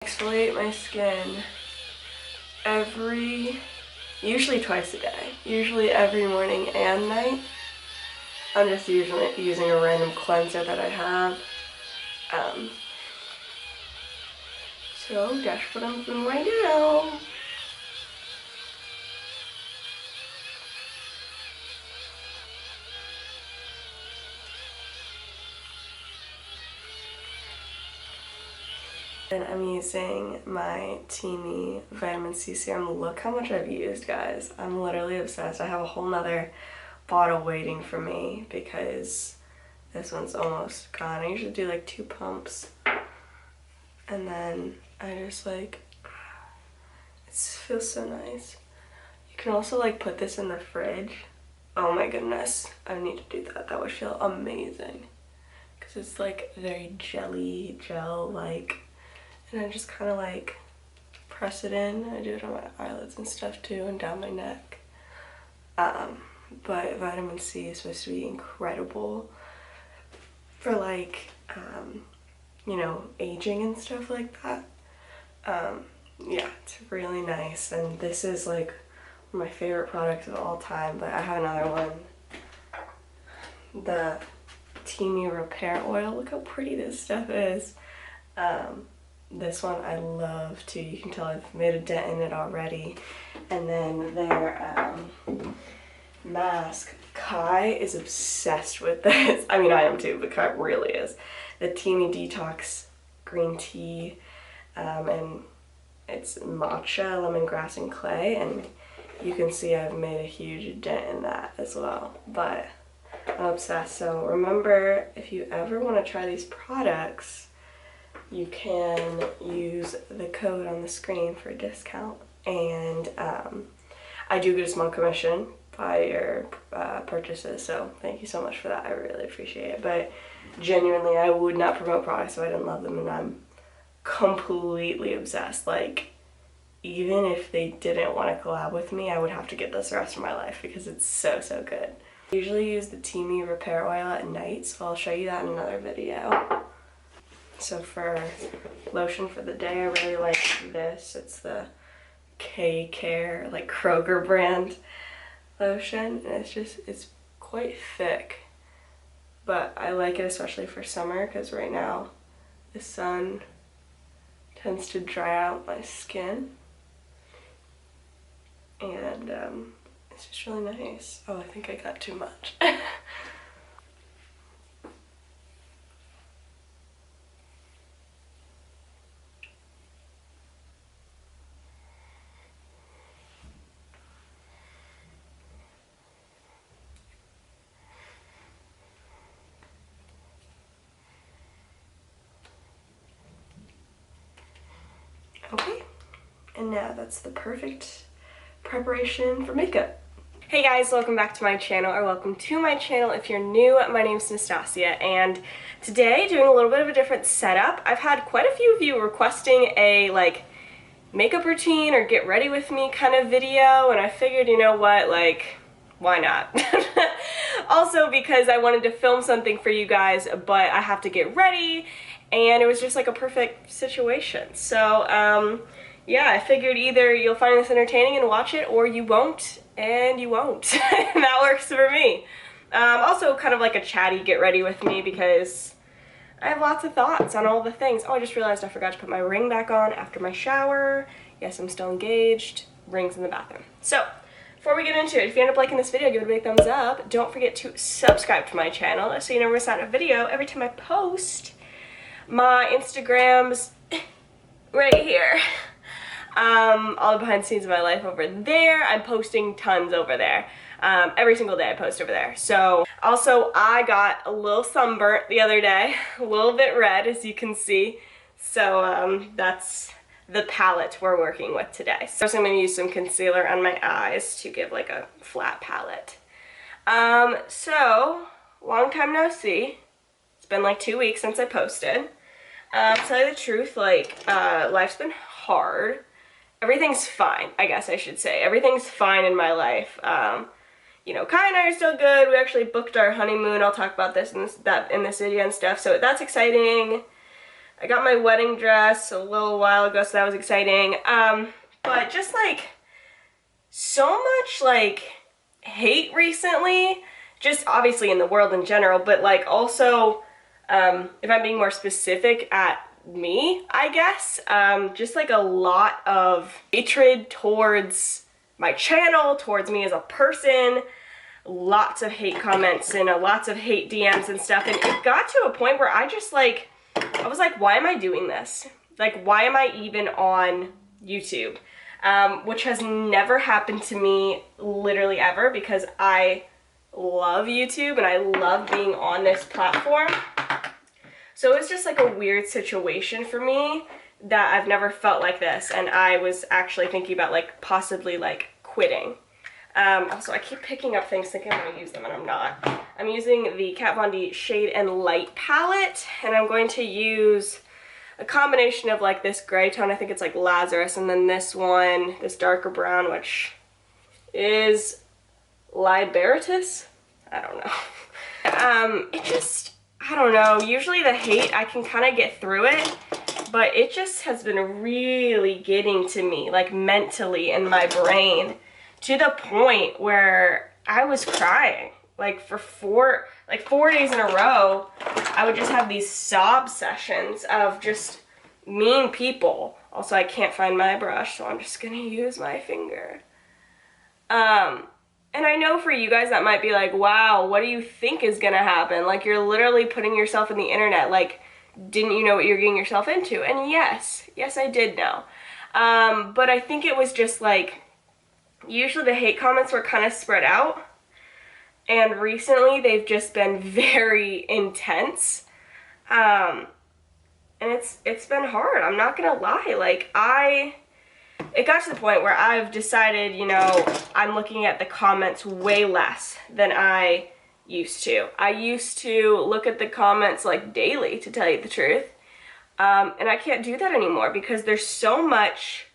exfoliate my skin usually twice a day, usually every morning and night. I'm just usually using a random cleanser that I have. So that's what I'm doing right now. And I'm using my TEAMI vitamin C serum. Look how much I've used, guys. I'm literally obsessed. I have a whole nother bottle waiting for me because this one's almost gone. I usually do like 2 pumps. And then I just like, it feels so nice. You can also like put this in the fridge. Oh my goodness, I need to do that. That would feel amazing. Because it's like very jelly, gel-like. And I just kind of like press it in. I do it on my eyelids and stuff too, and down my neck. But vitamin C is supposed to be incredible for like, you know, aging and stuff like that. Yeah, it's really nice. And this is like one of my favorite products of all time, but I have another one. The TEAMI Repair Oil. Look how pretty this stuff is. This one I love too. You can tell I've made a dent in it already. And then their mask. Kai is obsessed with this. I mean, I am too, but Kai really is. The TEAMI Detox Green Tea, and it's matcha, lemongrass, and clay. And you can see I've made a huge dent in that as well. But I'm obsessed. So remember, if you ever want to try these products, you can use the code on the screen for a discount, and I do get a small commission by your purchases, so thank you so much for that. I really appreciate it. But genuinely, I would not promote products if I didn't love them, and I'm completely obsessed. Like, even if they didn't want to collab with me, I would have to get this the rest of my life because it's so, so good. I usually use the TEAMI Repair Oil at night, so I'll show you that in another video. So for lotion for the day, I really like this. It's the K-Care, like Kroger brand lotion. And it's quite thick. But I like it especially for summer because right now the sun tends to dry out my skin. And it's just really nice. Oh, I think I got too much. Okay, and now that's the perfect preparation for makeup. Hey guys, welcome back to my channel, or welcome to my channel if you're new. My name's Nastasia, and today doing a little bit of a different setup. I've had quite a few of you requesting a like makeup routine or get ready with me kind of video, and I figured, you know what, like, why not? Also because I wanted to film something for you guys, but I have to get ready, and it was just like a perfect situation. So yeah, I figured either you'll find this entertaining and watch it, or you won't, and you won't. And that works for me. Also kind of like a chatty get ready with me because I have lots of thoughts on all the things. Oh, I just realized I forgot to put my ring back on after my shower. Yes, I'm still engaged. Ring's in the bathroom. So before we get into it, if you end up liking this video, give it a big thumbs up. Don't forget to subscribe to my channel so you never miss out on a video every time I post. My Instagram's right here. All the behind the scenes of my life over there. I'm posting tons over there. Every single day I post over there. So also I got a little sunburnt the other day, a little bit red as you can see. So that's the palette we're working with today. So I'm going to use some concealer on my eyes to give like a flat palette. So long time no see. It's been like 2 weeks since I posted. To tell you the truth, like life's been hard. Everything's fine, I guess I should say. Everything's fine in my life. You know, Kai and I are still good. We actually booked our honeymoon. I'll talk about this in this video and stuff. So that's exciting. I got my wedding dress a little while ago, so that was exciting. But just like so much like hate recently, just obviously in the world in general, but like also if I'm being more specific at me, I guess, just like a lot of hatred towards my channel, towards me as a person, lots of hate comments and lots of hate DMs and stuff. And it got to a point where I just like, I was like, why am I doing this? Like, why am I even on YouTube? Which has never happened to me literally ever, because I love YouTube and I love being on this platform. So it was just like a weird situation for me that I've never felt like this, and I was actually thinking about like possibly like quitting. Also, I keep picking up things thinking I'm going to use them, and I'm not. I'm using the Kat Von D Shade and Light palette, and I'm going to use a combination of like this gray tone, I think it's like Lazarus, and then this one, this darker brown, which is Liberatus? I don't know. It just, I don't know, usually the hate, I can kind of get through it, but it just has been really getting to me, like mentally in my brain, to the point where I was crying. Like for 4 days in a row, I would just have these sob sessions of just mean people. Also, I can't find my brush, so I'm just gonna use my finger. And I know for you guys that might be like, wow, what do you think is gonna happen? Like, you're literally putting yourself in the internet. Like, didn't you know what you're getting yourself into? And yes, I did know. But I think it was just like, usually the hate comments were kind of spread out. And recently they've just been very intense. And it's been hard, I'm not gonna lie. Like, it got to the point where I've decided, you know, I'm looking at the comments way less than I used to. I used to look at the comments like daily, to tell you the truth. And I can't do that anymore because there's so much.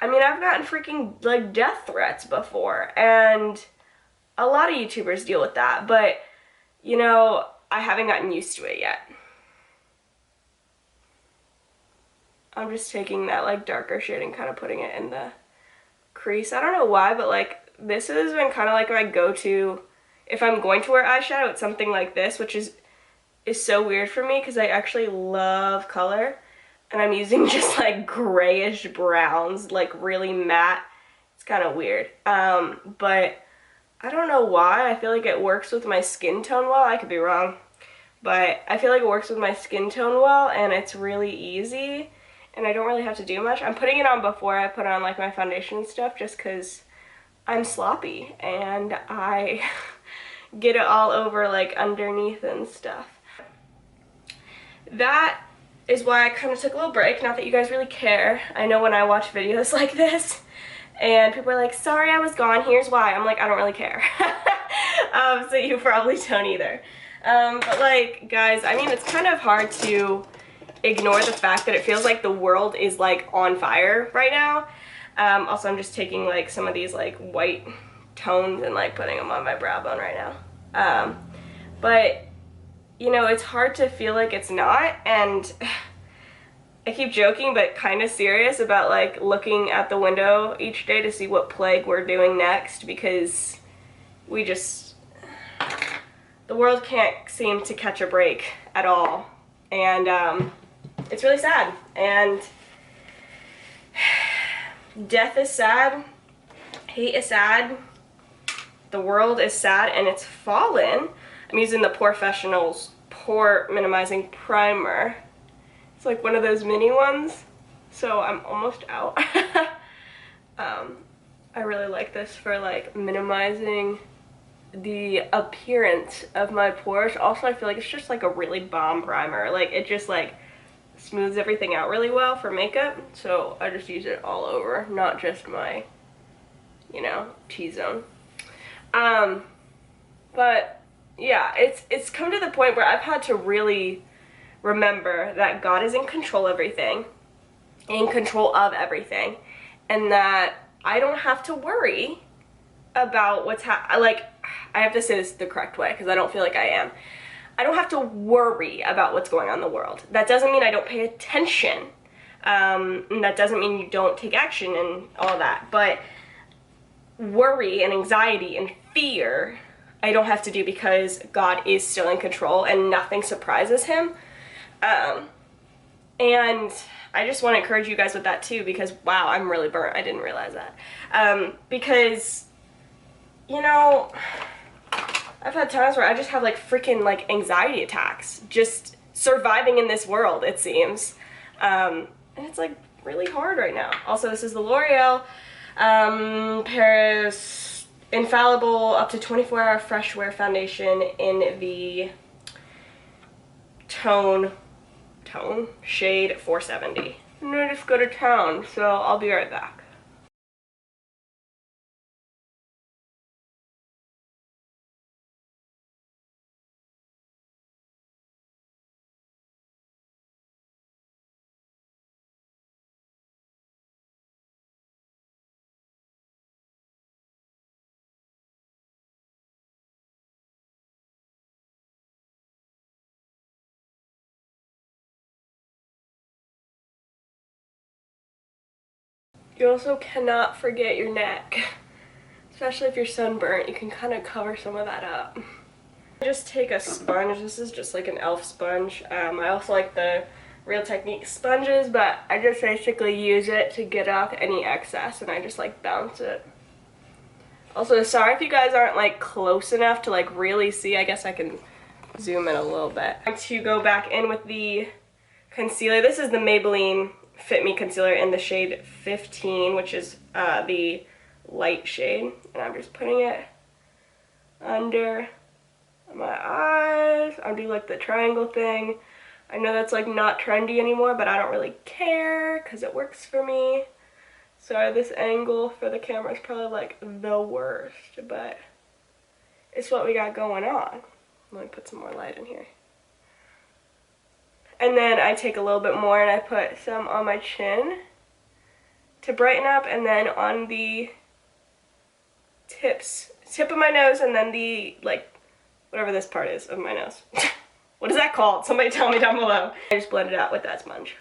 I mean, I've gotten freaking like death threats before, and a lot of YouTubers deal with that, but you know, I haven't gotten used to it yet. I'm just taking that like darker shade and kind of putting it in the crease. I don't know why, but like this has been kind of like my go-to. If I'm going to wear eyeshadow, it's something like this, which is so weird for me because I actually love color. And I'm using just like grayish browns, like really matte. It's kind of weird. But I don't know why. I feel like it works with my skin tone well. I could be wrong. But I feel like it works with my skin tone well, and it's really easy. And I don't really have to do much. I'm putting it on before I put on like my foundation and stuff, just because I'm sloppy and I get it all over like underneath and stuff. That is why I kind of took a little break. Not that you guys really care. I know when I watch videos like this and people are like, sorry I was gone, here's why. I'm like, I don't really care. So you probably don't either. But like, guys, I mean, it's kind of hard to ignore the fact that it feels like the world is like on fire right now. Also, I'm just taking like some of these like white tones and like putting them on my brow bone right now. But you know, it's hard to feel like it's not, and I keep joking but kind of serious about like looking at the window each day to see what plague we're doing next, because we just, the world can't seem to catch a break at all, and it's really sad. And death is sad, hate is sad, the world is sad, and it's fallen. I'm using the Professional's Pore Minimizing Primer. It's like one of those mini ones, so I'm almost out. I really like this for like minimizing the appearance of my pores. Also, I feel like it's just like a really bomb primer. Like, it just like smooths everything out really well for makeup, so I just use it all over, not just my, you know, T-zone. But yeah, it's come to the point where I've had to really remember that God is in control of everything, and that I don't have to worry about what's like, I have to say this the correct way because I don't feel like I am. I don't have to worry about what's going on in the world. That doesn't mean I don't pay attention. And that doesn't mean you don't take action and all that. But worry and anxiety and fear, I don't have to do because God is still in control and nothing surprises him. And I just want to encourage you guys with that too, because wow, I'm really burnt. I didn't realize that. Because, you know, I've had times where I just have like freaking like anxiety attacks, just surviving in this world, it seems. And it's like really hard right now. Also, this is the L'Oreal Paris Infallible up to 24-hour fresh wear foundation in the tone shade 470. I'm gonna just go to town, so I'll be right back. You also cannot forget your neck, especially if you're sunburnt. You can kind of cover some of that up. Just take a sponge. This is just like an e.l.f. sponge. I also like the Real Technique sponges, but I just basically use it to get off any excess, and I just like bounce it. Also, sorry if you guys aren't like close enough to like really see. I guess I can zoom in a little bit. I'm going to go back in with the concealer. This is the Maybelline Fit Me concealer in the shade 15, which is the light shade, and I'm just putting it under my eyes. I'm doing like the triangle thing. I know that's like not trendy anymore, but I don't really care because it works for me. Sorry, this angle for the camera is probably like the worst, but it's what we got going on. Let me put some more light in here. And then I take a little bit more and I put some on my chin to brighten up, and then on the tip of my nose, and then the, like, whatever this part is of my nose. What is that called? Somebody tell me down below. I just blend it out with that sponge.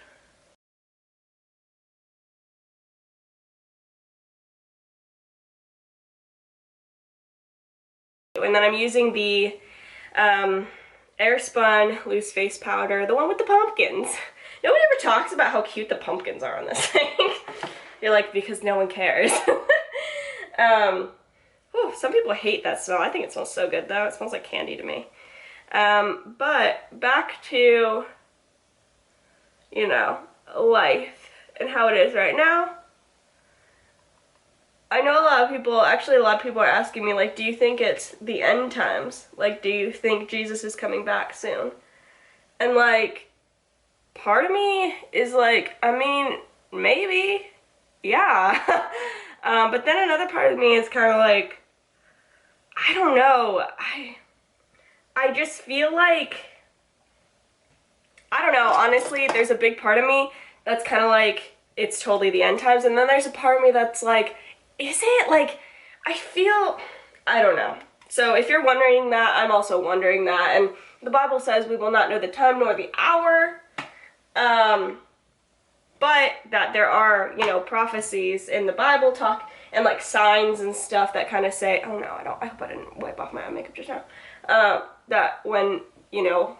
And then I'm using the Airspun Loose Face Powder, the one with the pumpkins. Nobody ever talks about how cute the pumpkins are on this thing. You're like, because no one cares. Some people hate that smell. I think it smells so good though. It smells like candy to me. But back to, you know, life and how it is right now. I know a lot of people are asking me, like, do you think it's the end times? Like, do you think Jesus is coming back soon? And, like, part of me is like, I mean, maybe, yeah. But then another part of me is kind of like, I don't know. I just feel like, I don't know, honestly, there's a big part of me that's kind of like, it's totally the end times. And then there's a part of me that's like, is it? Like, I don't know. So if you're wondering that, I'm also wondering that. And the Bible says we will not know the time nor the hour. But that there are, you know, prophecies in the Bible talk and like signs and stuff that kind of say, oh no, I hope I didn't wipe off my eye makeup just now. That when, you know,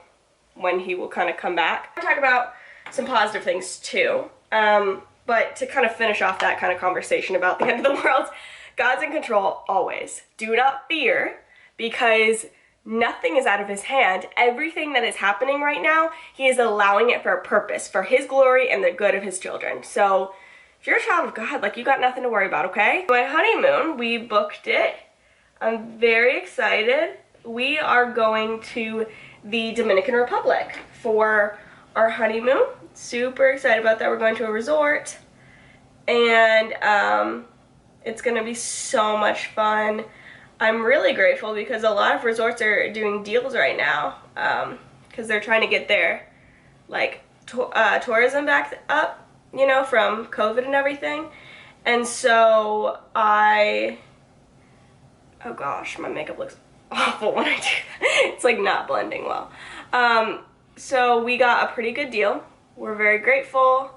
when he will kind of come back. I'll talk about some positive things too. But to kind of finish off that kind of conversation about the end of the world, God's in control always. Do not fear, because nothing is out of his hand. Everything that is happening right now, he is allowing it for a purpose, for his glory and the good of his children. So if you're a child of God, like, you got nothing to worry about, okay? My honeymoon, we booked it. I'm very excited. We are going to the Dominican Republic for our honeymoon. Super excited about that. We're going to a resort, and it's gonna be so much fun. I'm really grateful because a lot of resorts are doing deals right now, because they're trying to get their like tourism back up, you know, from COVID and everything. And so oh gosh, my makeup looks awful when I do that. It's like not blending well. So we got a pretty good deal. We're very grateful.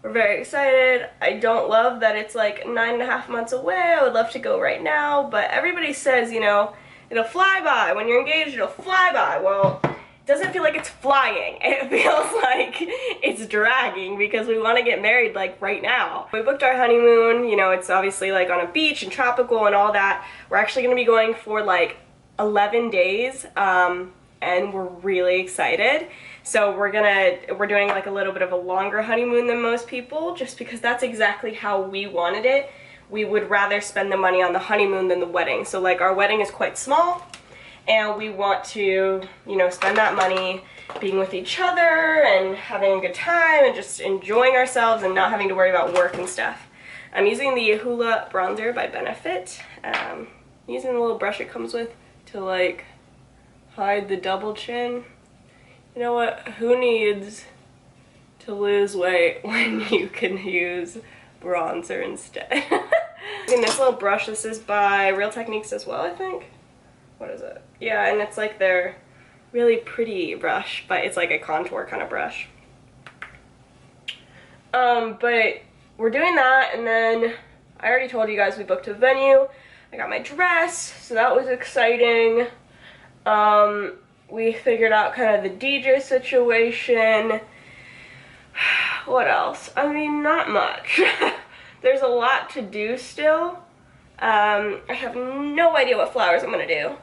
We're very excited. I don't love that it's like 9.5 months away. I would love to go right now, but everybody says, you know, it'll fly by. When you're engaged, it'll fly by. Well, it doesn't feel like it's flying. It feels like it's dragging because we want to get married like right now. We booked our honeymoon. You know, it's obviously like on a beach and tropical and all that. We're actually going to be going for like 11 days, and we're really excited. So we're doing like a little bit of a longer honeymoon than most people, just because that's exactly how we wanted it. We would rather spend the money on the honeymoon than the wedding. So like our wedding is quite small, and we want to, you know, spend that money being with each other and having a good time and just enjoying ourselves and not having to worry about work and stuff. I'm using the Hoola bronzer by Benefit. Using the little brush it comes with to like hide the double chin. You know what? Who needs to lose weight when you can use bronzer instead? And this little brush, this is by Real Techniques as well, I think. What is it? Yeah, and it's like their really pretty brush, but it's like a contour kind of brush. But we're doing that, and then I already told you guys we booked a venue. I got my dress, so that was exciting. We figured out kind of the DJ situation. What else? I mean, not much. There's a lot to do still. I have no idea what flowers I'm gonna do.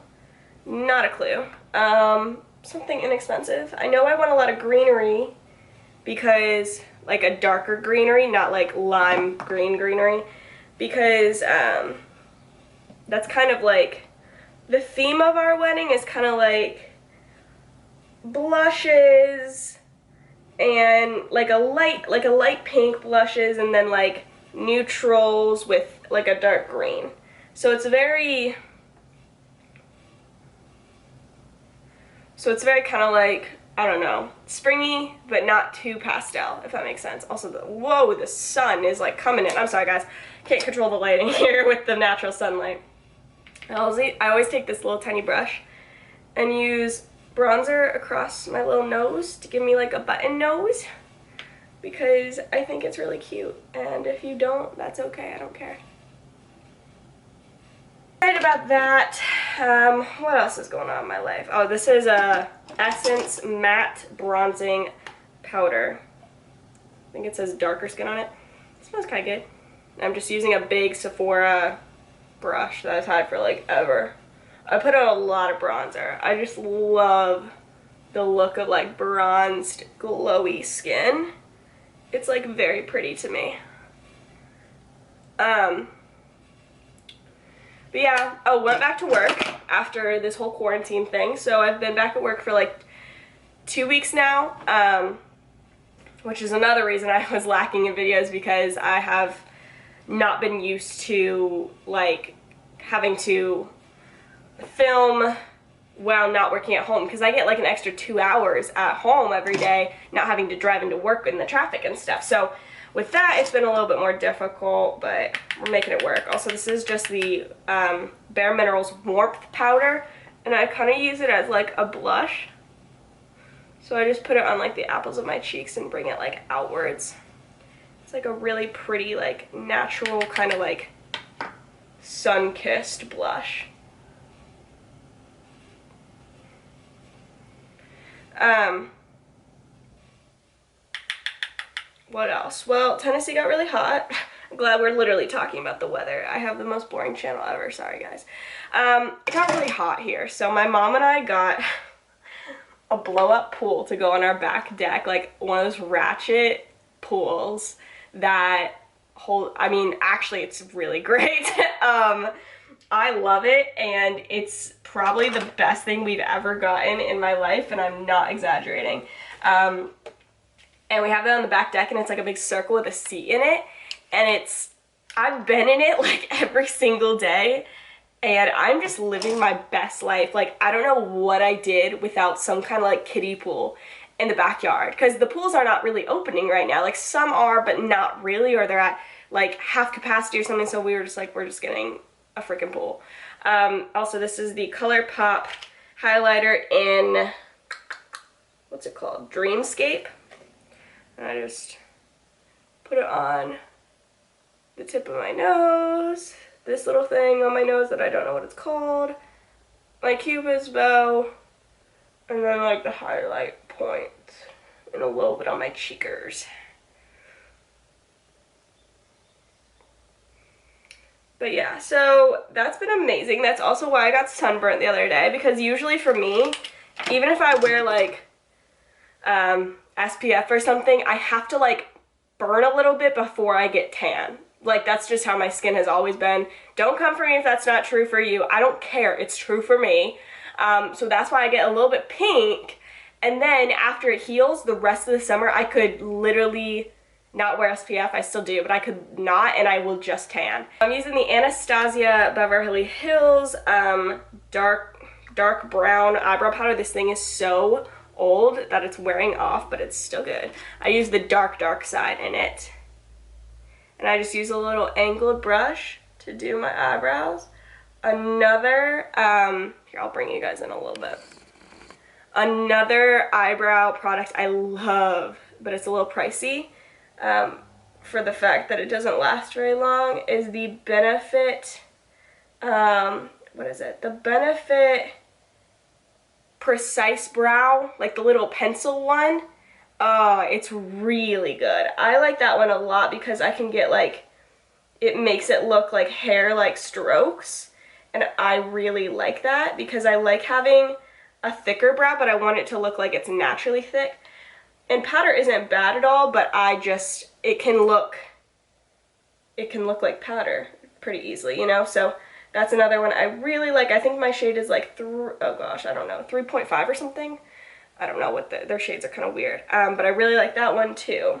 Not a clue. Something inexpensive. I know I want a lot of greenery, because like a darker greenery, not like lime green greenery, because that's kind of like the theme of our wedding is kind of like blushes and like a light pink blushes, and then like neutrals with like a dark green. So it's very kind of like, I don't know, springy, but not too pastel, if that makes sense. Also, whoa, the sun is like coming in. I'm sorry guys, can't control the lighting here with the natural sunlight. I always take this little tiny brush and use bronzer across my little nose to give me like a button nose, because I think it's really cute, and if you don't, that's okay, I don't care. Excited about that. What else is going on in my life? Oh, this is a Essence Matte Bronzing Powder. I think it says darker skin on it. It smells kind of good. I'm just using a big Sephora brush that I've had for like ever. I put on a lot of bronzer. I just love the look of like bronzed, glowy skin. It's like very pretty to me. But yeah, oh, went back to work after this whole quarantine thing. So I've been back at work for like 2 weeks now, which is another reason I was lacking in videos, because I have not been used to like having to film while not working at home, because I get like an extra 2 hours at home every day, not having to drive into work in the traffic and stuff. So with that, it's been a little bit more difficult, but we're making it work. Also, this is just the Bare Minerals Warmth Powder, and I kind of use it as like a blush. So I just put it on like the apples of my cheeks and bring it like outwards. It's like a really pretty, like natural kind of like sun-kissed blush. What else? Well, Tennessee got really hot. I'm glad we're literally talking about the weather. I have the most boring channel ever. Sorry, guys. It got really hot here, so my mom and I got a blow-up pool to go on our back deck, like one of those ratchet pools that hold, I mean, actually, it's really great. I love it, and it's probably the best thing we've ever gotten in my life, and I'm not exaggerating. And we have it on the back deck, and it's like a big circle with a seat in it, and I've been in it like every single day, and I'm just living my best life. Like, I don't know what I did without some kind of like kiddie pool in the backyard, because the pools are not really opening right now. Like, some are, but not really, or they're at like half capacity or something, so we were just like, we're just getting a freaking pool. Also, this is the ColourPop highlighter in, what's it called? Dreamscape. And I just put it on the tip of my nose, this little thing on my nose that I don't know what it's called, my Cupid's bow, and then like the highlight point, and a little bit on my cheekers. But yeah, so that's been amazing. That's also why I got sunburnt the other day, because usually for me, even if I wear like SPF or something, I have to like burn a little bit before I get tan. Like, that's just how my skin has always been. Don't come for me if that's not true for you. I don't care. It's true for me. So that's why I get a little bit pink. And then after it heals, the rest of the summer, I could literally not wear SPF. I still do, but I could not, and I will just tan. I'm using the Nastasia Beverly Hills dark brown eyebrow powder. This thing is so old that it's wearing off, but it's still good. I use the dark side in it. And I just use a little angled brush to do my eyebrows. Another, here, I'll bring you guys in a little bit. Another eyebrow product I love, but it's a little pricey, for the fact that it doesn't last very long, is the Benefit, what is it? The Benefit Precise Brow, like the little pencil one. Oh, it's really good. I like that one a lot because I can get like, it makes it look like hair like strokes, and I really like that because I like having a thicker brow, but I want it to look like it's naturally thick. And powder isn't bad at all, but it can look like powder pretty easily, you know? So that's another one I really like. I think my shade is like, oh gosh, I don't know, 3.5 or something. I don't know what their shades are kind of weird, but I really like that one too.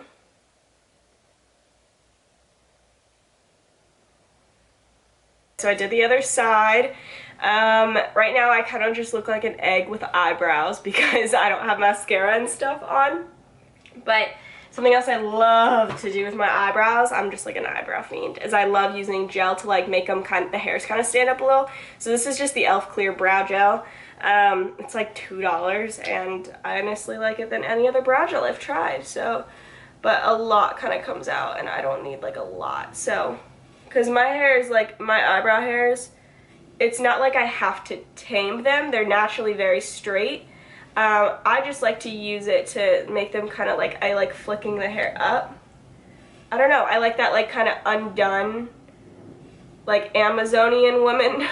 So I did the other side. Right now I kind of just look like an egg with eyebrows because I don't have mascara and stuff on. But something else I love to do with my eyebrows, I'm just like an eyebrow fiend, is I love using gel to like make them the hairs kind of stand up a little. So this is just the e.l.f. Clear Brow Gel. It's like $2, and I honestly like it than any other brow gel I've tried. So, but a lot kind of comes out, and I don't need like a lot. So, because my hair is like, my eyebrow hairs, it's not like I have to tame them. They're naturally very straight. I just like to use it to make them kind of like, I like flicking the hair up. I don't know, I like that like kind of undone, like Amazonian woman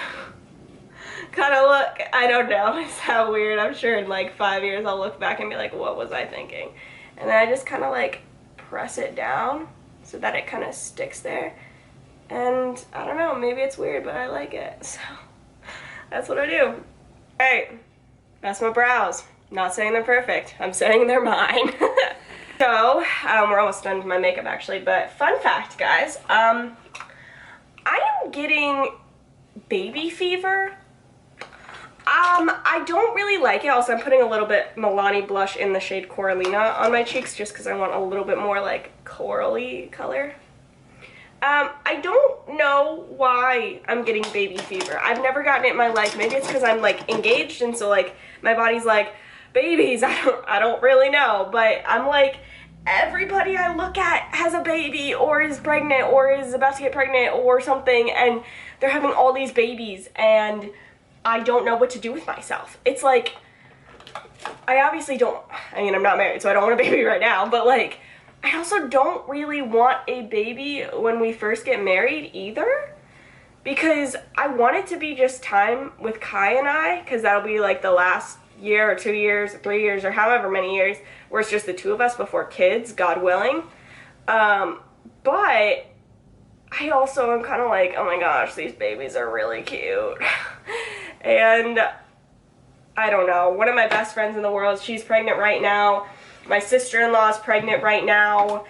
kind of look. I don't know, it's so weird. I'm sure in like 5 years I'll look back and be like, what was I thinking? And then I just kind of like press it down so that it kind of sticks there. And I don't know, maybe it's weird, but I like it. So that's what I do. Alright, that's my brows. Not saying they're perfect, I'm saying they're mine. So, we're almost done with my makeup actually, but fun fact, guys, I am getting baby fever. I don't really like it. Also, I'm putting a little bit Milani blush in the shade Coralina on my cheeks just because I want a little bit more like corally color. I don't know why I'm getting baby fever. I've never gotten it in my life. Maybe it's because I'm like engaged, and so like my body's like, babies, I don't really know. But I'm like, everybody I look at has a baby or is pregnant or is about to get pregnant or something, and they're having all these babies, and I don't know what to do with myself. It's like, I obviously don't, I mean, I'm not married, so I don't want a baby right now, but like, I also don't really want a baby when we first get married either, because I want it to be just time with Kai and I, because that'll be like the last year or 2 years or 3 years or however many years where it's just the two of us before kids, God willing. But I also am kind of like, oh my gosh, these babies are really cute. And I don't know, one of my best friends in the world, she's pregnant right now. My sister-in-law is pregnant right now.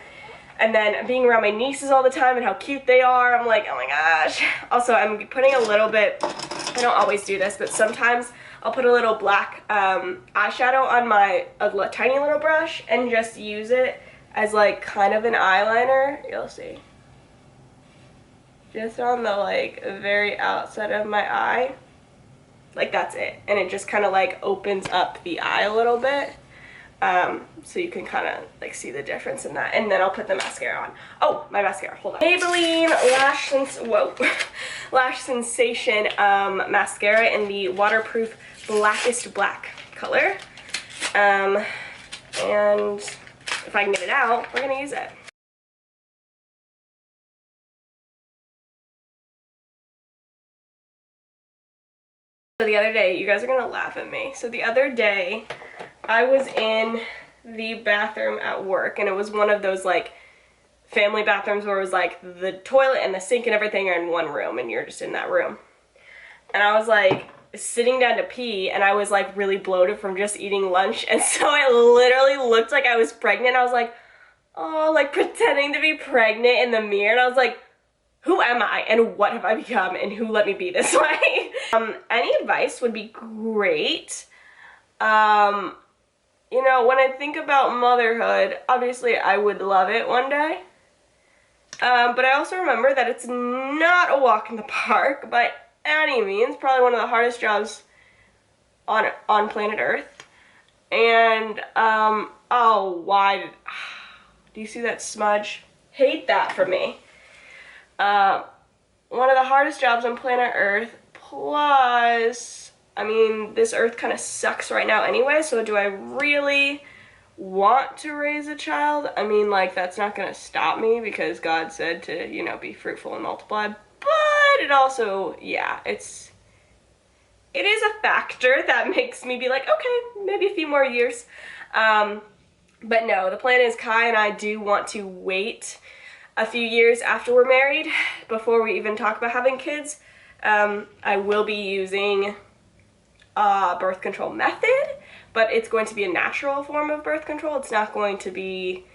And then being around my nieces all the time and how cute they are, I'm like, oh my gosh. Also, I'm putting a little bit, I don't always do this, but sometimes I'll put a little black eyeshadow on my tiny little brush and just use it as like kind of an eyeliner. You'll see. just on the like very outside of my eye. Like that's it. And it just kind of like opens up the eye a little bit. So you can kind of like see the difference in that. And then I'll put the mascara on. Oh, my mascara, hold on. Maybelline Lash Sensation mascara in the waterproof blackest black color. And if I can get it out, we're gonna use it. So the other day, you guys are gonna laugh at me. So the other day, I was in the bathroom at work, and it was one of those like family bathrooms where it was like the toilet and the sink and everything are in one room and you're just in that room. And I was like sitting down to pee, and I was like really bloated from just eating lunch, and so I literally looked like I was pregnant. I was like, oh, like pretending to be pregnant in the mirror, and I was like, who am I and what have I become and who let me be this way? Any advice would be great. You know, when I think about motherhood, obviously I would love it one day. But I also remember that it's not a walk in the park by any means. Probably one of the hardest jobs on planet Earth. And, oh, why do you see that smudge? Hate that for me. One of the hardest jobs on planet Earth, plus, I mean, this Earth kind of sucks right now anyway, so do I really want to raise a child? I mean, like, that's not going to stop me because God said to, you know, be fruitful and multiply, but it also, yeah, it is a factor that makes me be like, okay, maybe a few more years. But no, the plan is Kai and I do want to wait a few years after we're married before we even talk about having kids. I will be using a birth control method, but it's going to be a natural form of birth control. It's not going to be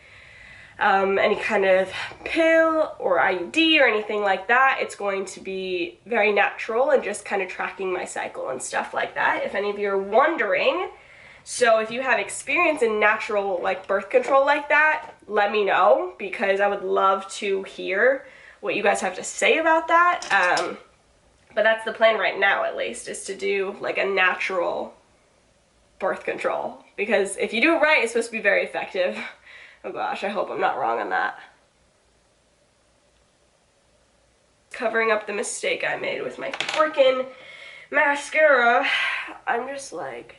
any kind of pill or IUD or anything like that. It's going to be very natural and just kind of tracking my cycle and stuff like that, if any of you are wondering. So if you have experience in natural like birth control like that, let me know, because I would love to hear what you guys have to say about that. But that's the plan right now, at least, is to do like a natural birth control, because if you do it right, it's supposed to be very effective. Oh gosh, I hope I'm not wrong on that. Covering up the mistake I made with my freaking mascara. I'm just like,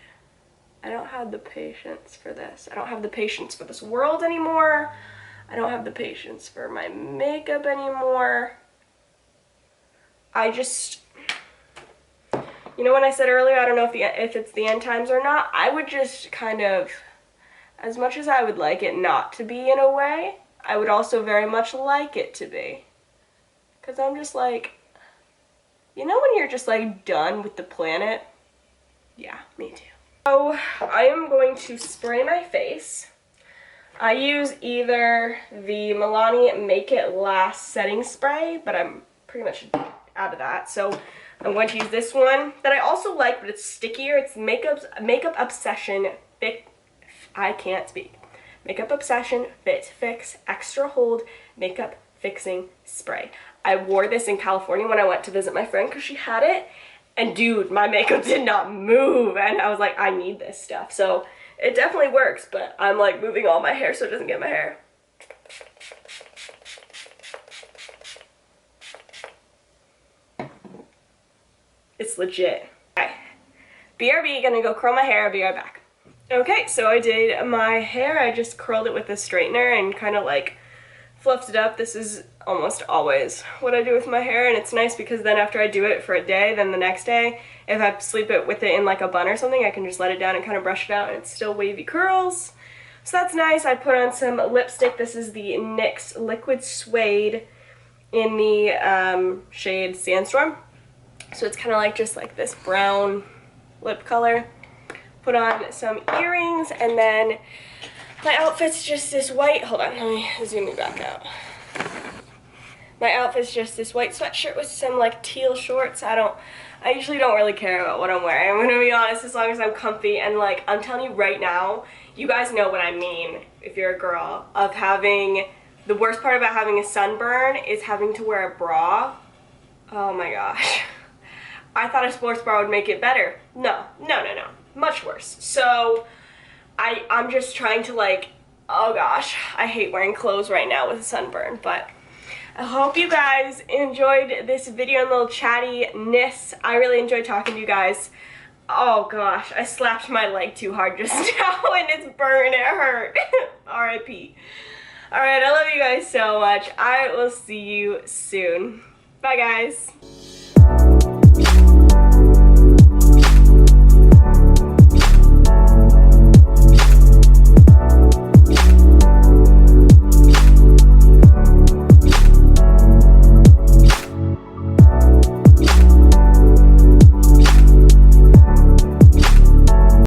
I don't have the patience for this. I don't have the patience for this world anymore. I don't have the patience for my makeup anymore. I just, you know, when I said earlier, I don't know if it's the end times or not, I would just kind of, as much as I would like it not to be in a way, I would also very much like it to be. Because I'm just like, you know when you're just like done with the planet? Yeah, me too. So I am going to spray my face. I use either the Milani Make It Last setting spray, but I'm pretty much out of that. So I'm going to use this one that I also like, but it's stickier. It's Makeup Obsession I can't speak. Makeup Obsession Fit Fix Extra Hold Makeup Fixing Spray. I wore this in California when I went to visit my friend because she had it. And dude, my makeup did not move, and I was like, I need this stuff. So it definitely works, but I'm like moving all my hair so it doesn't get my hair. It's legit. Okay, BRB, gonna go curl my hair, I'll be right back. Okay, so I did my hair. I just curled it with a straightener and kind of like fluffed it up. This is almost always what I do with my hair, and it's nice because then after I do it for a day, then the next day, if I sleep it with it in like a bun or something, I can just let it down and kind of brush it out, and it's still wavy curls. So that's nice. I put on some lipstick. This is the NYX Liquid Suede in the shade Sandstorm. So it's kind of like just like this brown lip color. Put on some earrings, and then my outfit's just this white, hold on, let me zoom you back out. My outfit's just this white sweatshirt with some like teal shorts. I usually don't really care about what I'm wearing. I'm gonna be honest, as long as I'm comfy, and like, I'm telling you right now, you guys know what I mean, if you're a girl, of having, the worst part about having a sunburn is having to wear a bra Oh my gosh. I thought a sports bra would make it better. No. Much worse. So I'm just trying to like, oh gosh, I hate wearing clothes right now with a sunburn, but I hope you guys enjoyed this video and little chattiness. I really enjoyed talking to you guys. Oh gosh, I slapped my leg too hard just now and it's burning, it hurt. R.I.P. Alright, I love you guys so much. I will see you soon. Bye guys.